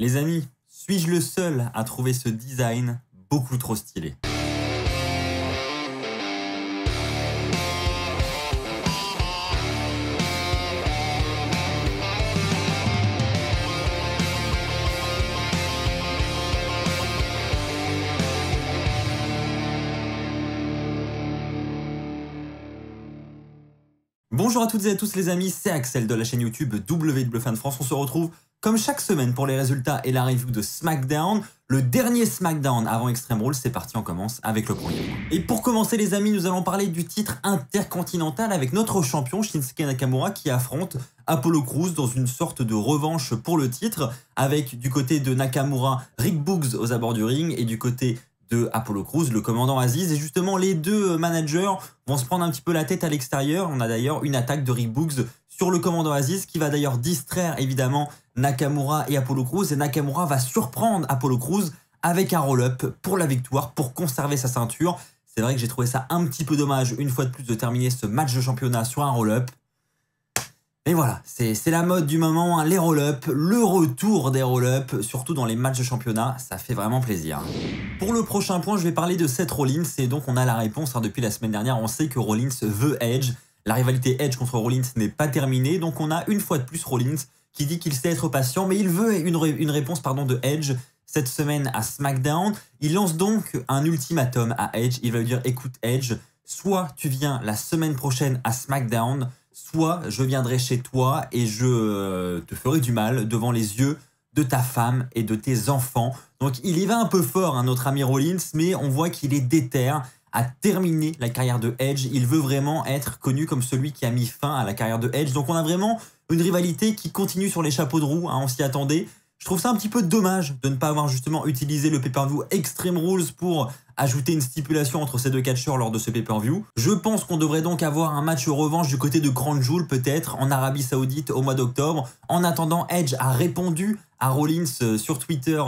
Les amis, suis-je le seul à trouver ce design beaucoup trop stylé? Bonjour à toutes et à tous les amis, c'est Axel de la chaîne YouTube WWFan France. On se retrouve comme chaque semaine pour les résultats et la review de SmackDown. Le dernier SmackDown avant Extreme Rules, c'est parti, on commence avec le premier. Et pour commencer les amis, nous allons parler du titre intercontinental avec notre champion Shinsuke Nakamura qui affronte Apollo Crews dans une sorte de revanche pour le titre, avec du côté de Nakamura, Rick Boogs aux abords du ring et du côté de Apollo Crews, le commandant Aziz. Et justement, les deux managers vont se prendre un petit peu la tête à l'extérieur. On a d'ailleurs une attaque de Rick Boogs sur le commandant Aziz qui va d'ailleurs distraire évidemment Nakamura et Apollo Crews. Et Nakamura va surprendre Apollo Crews avec un roll-up pour la victoire, pour conserver sa ceinture. C'est vrai que j'ai trouvé ça un petit peu dommage, une fois de plus, de terminer ce match de championnat sur un roll-up. Et voilà, c'est la mode du moment, hein, les roll-up, le retour des roll-up, surtout dans les matchs de championnat, ça fait vraiment plaisir. Pour le prochain point, je vais parler de Seth Rollins, et donc on a la réponse, hein, depuis la semaine dernière, on sait que Rollins veut Edge. La rivalité Edge contre Rollins n'est pas terminée, donc on a une fois de plus Rollins qui dit qu'il sait être patient, mais il veut une réponse de Edge cette semaine à SmackDown. Il lance donc un ultimatum à Edge, il va lui dire: écoute Edge, soit tu viens la semaine prochaine à SmackDown, soit je viendrai chez toi et je te ferai du mal devant les yeux de ta femme et de tes enfants. Donc il y va un peu fort, hein, notre ami Rollins, mais on voit qu'il est déter à terminer la carrière de Edge. Il veut vraiment être connu comme celui qui a mis fin à la carrière de Edge. Donc on a vraiment une rivalité qui continue sur les chapeaux de roue, hein, on s'y attendait. Je trouve ça un petit peu dommage de ne pas avoir justement utilisé le pay-per-view Extreme Rules pour ajouter une stipulation entre ces deux catcheurs lors de ce pay-per-view. Je pense qu'on devrait donc avoir un match revanche du côté de Crown Jewel, peut-être en Arabie Saoudite au mois d'octobre. En attendant, Edge a répondu à Rollins sur Twitter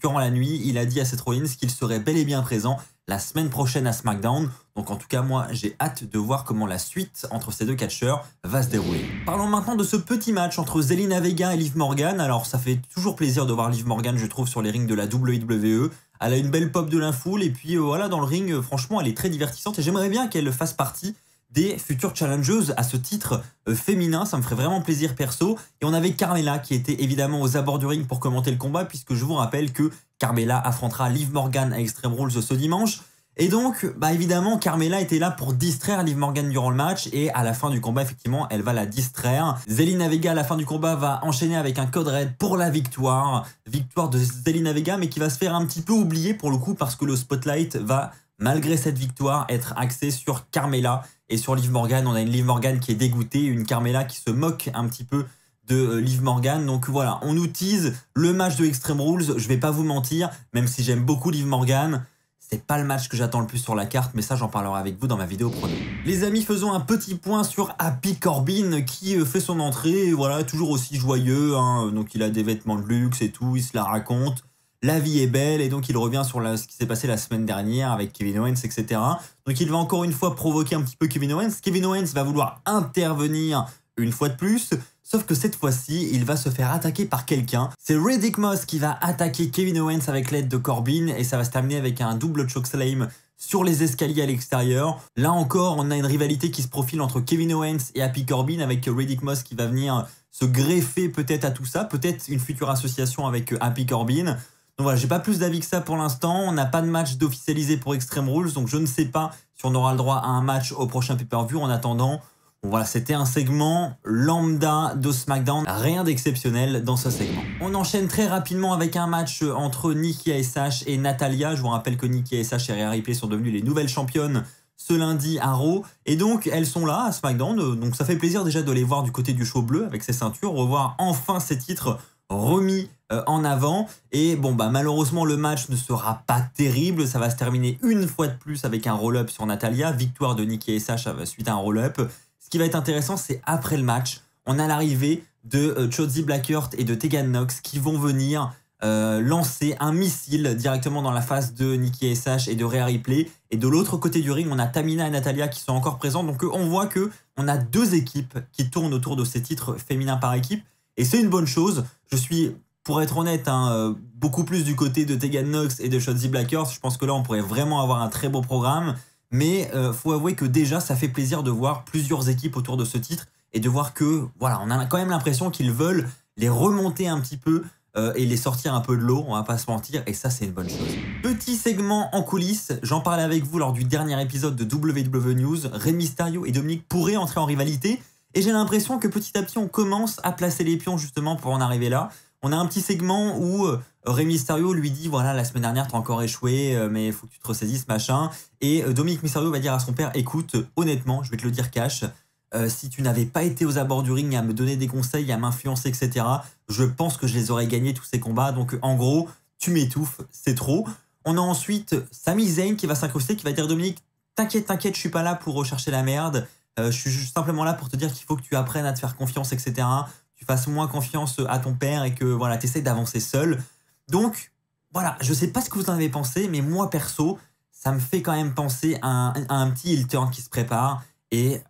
durant la nuit. Il a dit à Seth Rollins qu'il serait bel et bien présent la semaine prochaine à SmackDown. Donc en tout cas, moi, j'ai hâte de voir comment la suite entre ces deux catcheurs va se dérouler. Parlons maintenant de ce petit match entre Zelina Vega et Liv Morgan. Alors ça fait toujours plaisir de voir Liv Morgan, je trouve, sur les rings de la WWE. Elle a une belle pop de la foule et puis voilà, dans le ring, franchement, elle est très divertissante et j'aimerais bien qu'elle fasse partie des futures challengeuses à ce titre féminin. Ça me ferait vraiment plaisir perso. Et on avait Carmella qui était évidemment aux abords du ring pour commenter le combat, puisque je vous rappelle que Carmella affrontera Liv Morgan à Extreme Rules ce dimanche. Et donc, bah évidemment, Carmella était là pour distraire Liv Morgan durant le match et à la fin du combat, effectivement, elle va la distraire. Zelina Vega, à la fin du combat, va enchaîner avec un code red pour la victoire. Victoire de Zelina Vega, mais qui va se faire un petit peu oublier pour le coup parce que le spotlight va, malgré cette victoire, être axé sur Carmella et sur Liv Morgan. On a une Liv Morgan qui est dégoûtée, une Carmella qui se moque un petit peu de Liv Morgan. Donc voilà, on nous tease le match de Extreme Rules. Je vais pas vous mentir, même si j'aime beaucoup Liv Morgan, c'est pas le match que j'attends le plus sur la carte, mais ça j'en parlerai avec vous dans ma vidéo prono. Les amis, faisons un petit point sur Happy Corbin qui fait son entrée, voilà, toujours aussi joyeux, hein, donc il a des vêtements de luxe et tout, il se la raconte, la vie est belle, et donc il revient sur ce qui s'est passé la semaine dernière avec Kevin Owens, etc. Donc il va encore une fois provoquer un petit peu Kevin Owens. Kevin Owens va vouloir intervenir une fois de plus, sauf que cette fois-ci, il va se faire attaquer par quelqu'un. C'est Riddick Moss qui va attaquer Kevin Owens avec l'aide de Corbin et ça va se terminer avec un double chokeslam sur les escaliers à l'extérieur. Là encore, on a une rivalité qui se profile entre Kevin Owens et Happy Corbin avec Riddick Moss qui va venir se greffer peut-être à tout ça, peut-être une future association avec Happy Corbin. Donc voilà, j'ai pas plus d'avis que ça pour l'instant. On n'a pas de match d'officialisé pour Extreme Rules, donc je ne sais pas si on aura le droit à un match au prochain pay-per-view. En attendant, bon, voilà, c'était un segment lambda de SmackDown, rien d'exceptionnel dans ce segment. On enchaîne très rapidement avec un match entre Nikki ASH et Natalya. Je vous rappelle que Nikki ASH et Rhea Ripley sont devenues les nouvelles championnes ce lundi à Raw. Et donc, elles sont là à SmackDown. Donc, ça fait plaisir déjà de les voir du côté du show bleu avec ces ceintures. Revoir enfin ces titres remis en avant. Et bon, bah malheureusement, le match ne sera pas terrible. Ça va se terminer une fois de plus avec un roll-up sur Natalya. Victoire de Nikki ASH suite à un roll-up. Ce qui va être intéressant, c'est après le match, on a l'arrivée de Shotzi Blackheart et de Tegan Nox qui vont venir lancer un missile directement dans la face de Nikki ASH et de Rhea Ripley. Et de l'autre côté du ring, on a Tamina et Natalya qui sont encore présents. Donc on voit que on a deux équipes qui tournent autour de ces titres féminins par équipe. Et c'est une bonne chose. Je suis pour être honnête, hein, beaucoup plus du côté de Tegan Nox et de Shotzi Blackheart. Je pense que là, on pourrait vraiment avoir un très beau programme. Mais faut avouer que déjà, ça fait plaisir de voir plusieurs équipes autour de ce titre et de voir que, voilà, on a quand même l'impression qu'ils veulent les remonter un petit peu et les sortir un peu de l'eau, on va pas se mentir, et ça, c'est une bonne chose. Petit segment en coulisses, j'en parlais avec vous lors du dernier épisode de WWE News. Rey Mysterio et Dominic pourraient entrer en rivalité, et j'ai l'impression que petit à petit, on commence à placer les pions justement pour en arriver là. On a un petit segment où Rey Mysterio lui dit, voilà, la semaine dernière, t'as encore échoué, mais il faut que tu te ressaisisses, machin. Et Dominic Mysterio va dire à son père, écoute, honnêtement, je vais te le dire cash, si tu n'avais pas été aux abords du ring à me donner des conseils, à m'influencer, etc., je pense que je les aurais gagnés tous ces combats. Donc en gros, tu m'étouffes, c'est trop. On a ensuite Sami Zayn qui va s'incruster, qui va dire, Dominic, t'inquiète, je suis pas là pour rechercher la merde. Je suis juste simplement là pour te dire qu'il faut que tu apprennes à te faire confiance, etc. Tu fasses moins confiance à ton père et que voilà, tu essaies d'avancer seul. Donc voilà, je sais pas ce que vous en avez pensé, mais moi perso, ça me fait quand même penser à un petit heel turn qui se prépare et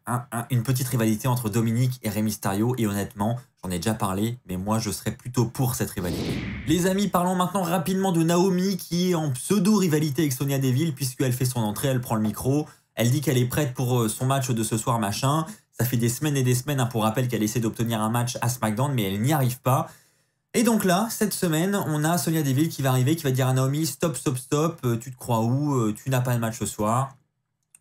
une petite rivalité entre Dominic et Rey Mysterio. Et honnêtement, j'en ai déjà parlé, mais moi je serais plutôt pour cette rivalité. Les amis, parlons maintenant rapidement de Naomi qui est en pseudo-rivalité avec Sonya Deville puisqu'elle fait son entrée, elle prend le micro, elle dit qu'elle est prête pour son match de ce soir, machin. Ça fait des semaines et des semaines, hein, pour rappel, qu'elle essaie d'obtenir un match à SmackDown, mais elle n'y arrive pas. Et donc là, cette semaine, on a Sonya Deville qui va arriver, qui va dire à Naomi, stop, tu te crois où, tu n'as pas de match ce soir.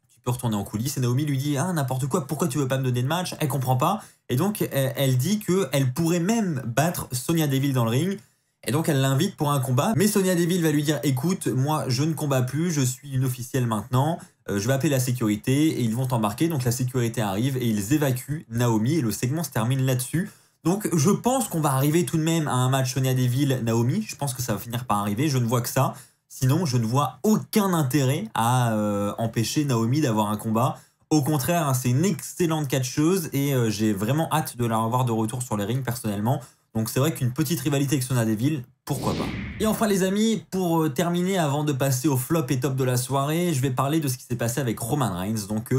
Tu peux retourner en coulisses. Et Naomi lui dit, ah, n'importe quoi, pourquoi tu veux pas me donner de match? Elle comprend pas. Et donc, elle dit qu'elle pourrait même battre Sonya Deville dans le ring. Et donc, elle l'invite pour un combat. Mais Sonya Deville va lui dire, écoute, moi, je ne combats plus, je suis une officielle maintenant. Je vais appeler la sécurité et ils vont embarquer. Donc, la sécurité arrive et ils évacuent Naomi. Et le segment se termine là-dessus. Donc, je pense qu'on va arriver tout de même à un match Sonya Deville-Naomi. Je pense que ça va finir par arriver. Je ne vois que ça. Sinon, je ne vois aucun intérêt à empêcher Naomi d'avoir un combat. Au contraire, hein, c'est une excellente catcheuse et j'ai vraiment hâte de la revoir de retour sur les rings personnellement. Donc c'est vrai qu'une petite rivalité avec Sonya Deville, pourquoi pas. Et enfin les amis, pour terminer, avant de passer au flop et top de la soirée, je vais parler de ce qui s'est passé avec Roman Reigns. Donc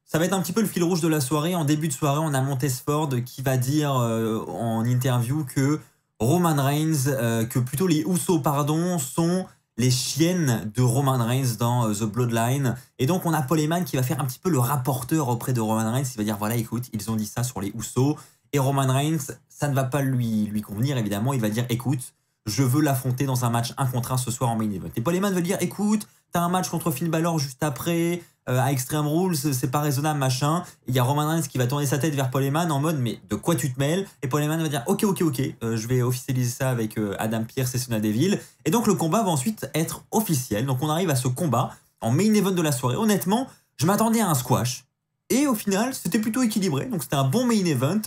ça va être un petit peu le fil rouge de la soirée. En début de soirée, on a Montesford qui va dire en interview que Roman Reigns, que plutôt les Usos, pardon, sont les chiennes de Roman Reigns dans The Bloodline. Et donc on a Paul Heyman qui va faire un petit peu le rapporteur auprès de Roman Reigns. Il va dire, voilà, écoute, ils ont dit ça sur les Usos. Et Roman Reigns, ça ne va pas lui convenir, évidemment. Il va dire, écoute, je veux l'affronter dans un match 1 contre 1 ce soir en main event. Et Paul Heyman veut dire, écoute, t'as un match contre Finn Balor juste après, à Extreme Rules, c'est pas raisonnable, machin. Il y a Roman Reigns qui va tourner sa tête vers Paul Heyman en mode, mais de quoi tu te mêles? Et Paul Heyman va dire, ok, je vais officialiser ça avec Adam Pearce et Sonya Deville. Et donc le combat va ensuite être officiel. Donc on arrive à ce combat en main event de la soirée. Honnêtement, je m'attendais à un squash. Et au final, c'était plutôt équilibré. Donc c'était un bon main event.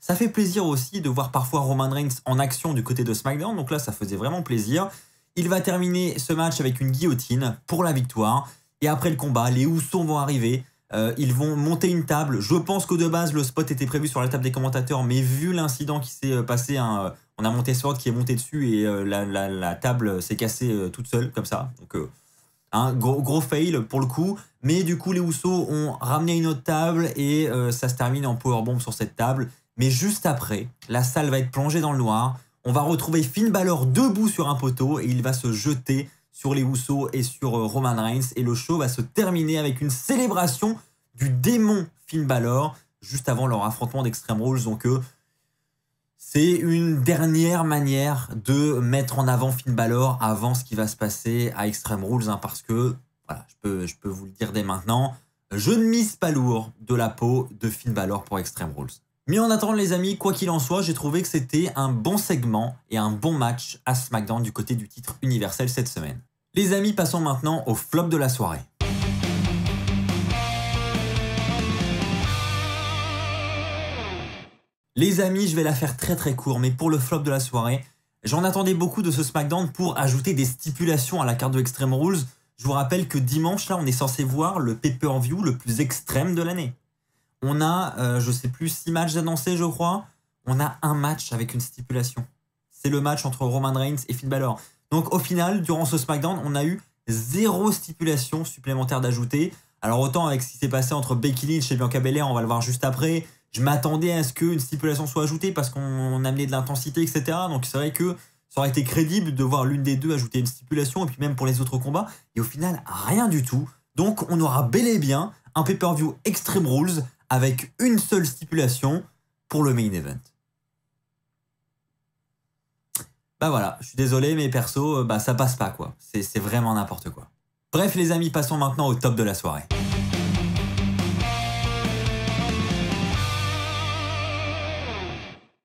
Ça fait plaisir aussi de voir parfois Roman Reigns en action du côté de SmackDown. Donc là, ça faisait vraiment plaisir. Il va terminer ce match avec une guillotine pour la victoire. Et après le combat, les Usos vont arriver. Ils vont monter une table. Je pense que de base, le spot était prévu sur la table des commentateurs. Mais vu l'incident qui s'est passé, on a Montesford qui est monté dessus et la table s'est cassée toute seule, comme ça. Donc un gros fail pour le coup. Mais du coup, les Usos ont ramené une autre table et ça se termine en powerbomb sur cette table. Mais juste après, la salle va être plongée dans le noir. On va retrouver Finn Balor debout sur un poteau et il va se jeter sur les Usos et sur Roman Reigns. Et le show va se terminer avec une célébration du démon Finn Balor juste avant leur affrontement d'Extreme Rules. Donc c'est une dernière manière de mettre en avant Finn Balor avant ce qui va se passer à Extreme Rules. Hein, parce que, voilà, je peux vous le dire dès maintenant, je ne mise pas lourd de la peau de Finn Balor pour Extreme Rules. Mais en attendant les amis, quoi qu'il en soit, j'ai trouvé que c'était un bon segment et un bon match à SmackDown du côté du titre universel cette semaine. Les amis, passons maintenant au flop de la soirée. Les amis, je vais la faire très court, mais pour le flop de la soirée, j'en attendais beaucoup de ce SmackDown pour ajouter des stipulations à la carte de Extreme Rules. Je vous rappelle que dimanche, là, on est censé voir le pay-per-view le plus extrême de l'année. On a, je sais plus, 6 matchs annoncés, je crois. On a un match avec une stipulation. C'est le match entre Roman Reigns et Finn Balor. Donc au final, durant ce SmackDown, on a eu 0 stipulation supplémentaire d'ajouter. Alors autant avec ce qui s'est passé entre Becky Lynch et Bianca Belair, on va le voir juste après, je m'attendais à ce qu'une stipulation soit ajoutée parce qu'on amenait de l'intensité, etc. Donc c'est vrai que Ça aurait été crédible de voir l'une des deux ajouter une stipulation, et puis même pour les autres combats. Et au final, rien du tout. Donc on aura bel et bien un pay-per-view Extreme Rules avec une seule stipulation pour le main event. Bah voilà, je suis désolé, mais perso, ça passe pas quoi. C'est vraiment n'importe quoi. Bref les amis, passons maintenant au top de la soirée.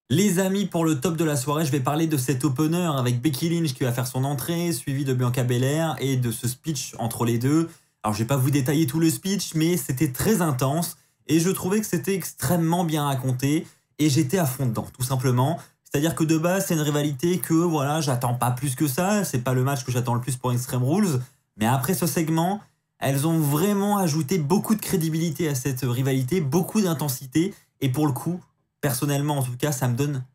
Les amis, pour le top de la soirée, je vais parler de cet opener avec Becky Lynch qui va faire son entrée, suivi de Bianca Belair et de ce speech entre les deux. Alors je vais pas vous détailler tout le speech, mais c'était très intense et je trouvais que c'était extrêmement bien raconté et j'étais à fond dedans, tout simplement. C'est-à-dire que de base, c'est une rivalité que voilà, j'attends pas plus que ça, c'est pas le match que j'attends le plus pour Extreme Rules, mais après ce segment, elles ont vraiment ajouté beaucoup de crédibilité à cette rivalité, beaucoup d'intensité et pour le coup, personnellement, en tout cas, ça me donne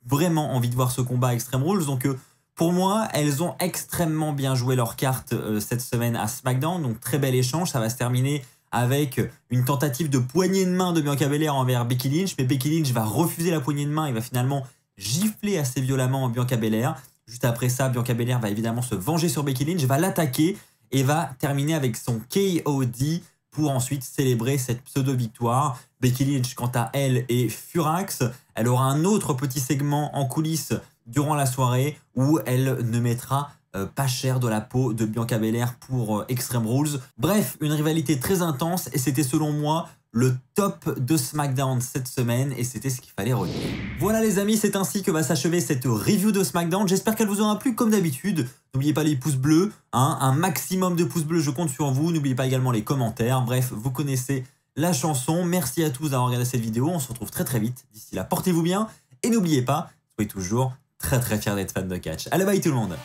vraiment envie de voir ce combat à Extreme Rules. Donc, pour moi, elles ont extrêmement bien joué leur carte cette semaine à SmackDown. Donc, très bel échange. Ça va se terminer avec une tentative de poignée de main de Bianca Belair envers Becky Lynch. Mais Becky Lynch va refuser la poignée de main et va finalement gifler assez violemment Bianca Belair. Juste après ça, Bianca Belair va évidemment se venger sur Becky Lynch, va l'attaquer et va terminer avec son KOD pour ensuite célébrer cette pseudo-victoire. Becky Lynch, quant à elle, est furax. Elle aura un autre petit segment en coulisses durant la soirée où elle ne mettra pas cher de la peau de Bianca Belair pour Extreme Rules. Bref, une rivalité très intense et c'était selon moi le top de SmackDown cette semaine et c'était ce qu'il fallait retenir. Voilà les amis, c'est ainsi que va s'achever cette review de SmackDown. J'espère qu'elle vous aura plu comme d'habitude. N'oubliez pas les pouces bleus, un maximum de pouces bleus, je compte sur vous. N'oubliez pas également les commentaires. Bref, vous connaissez la chanson. Merci à tous d'avoir regardé cette vidéo. On se retrouve très très vite. D'ici là, portez-vous bien et n'oubliez pas, soyez toujours très très fiers d'être fan de catch. Allez, bye tout le monde.